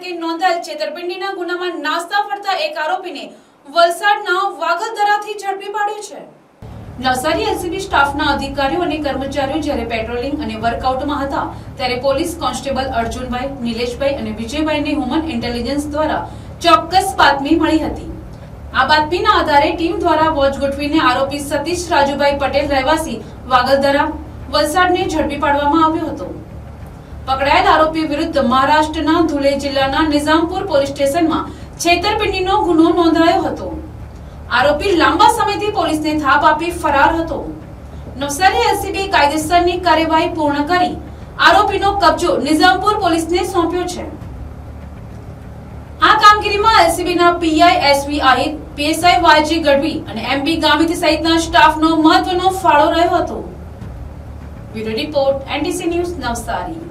તરીકે નોંધાયેલ છેતરપિંડીના ગુનામાં નાસ્તા ફરતા એક આરોપીને વલસાડના વાગલધરાથી ઝડપી પાડ્યો છે। નવસારી એલસીબી સ્ટાફના અધિકારીઓ અને કર્મચારીઓ જ્યારે પેટ્રોલિંગ અને વર્કઆઉટમાં હતા ત્યારે પોલીસ કોન્સ્ટેબલ અર્જુનભાઈ, નિલેશભાઈ અને વિજયભાઈને હ્યુમન ઇન્ટેલિજન્સ દ્વારા ચોક્કસ બાતમી મળી હતી। આ બાતમીના આધારે ટીમ દ્વારા વોચ ગોઠવીને આરોપી સતીશ રાજુભાઈ પટેલ રહેવાસી વાગલધરા વલસાડને ઝડપી પાડવામાં આવ્યો હતો। પકડાયેલ આરોપી વિરુદ્ધ મહારાષ્ટ્રના ધુલે જિલ્લાના નિઝામપુર પોલીસ સ્ટેશનમાં છેતરપિંડીનો ગુનો નોંધાયો હતો। આરોપી લાંબા સમયથી પોલીસને થાપ આપી ફરાર હતો। નવસારી એલસીબી કાયદેસરની કાર્યવાહી પૂર્ણ કરી આરોપીનો કબજો નિઝામપુર પોલીસને સોંપ્યો છે। આ કામગીરીમાં એલસીબીના PI SV Ahir, PSI YG Gadhvi અને એમબી ગામિત સહિતના સ્ટાફનો મહત્વનો ફાળો રહ્યો હતો। Bureau report, NTC news, Navsari.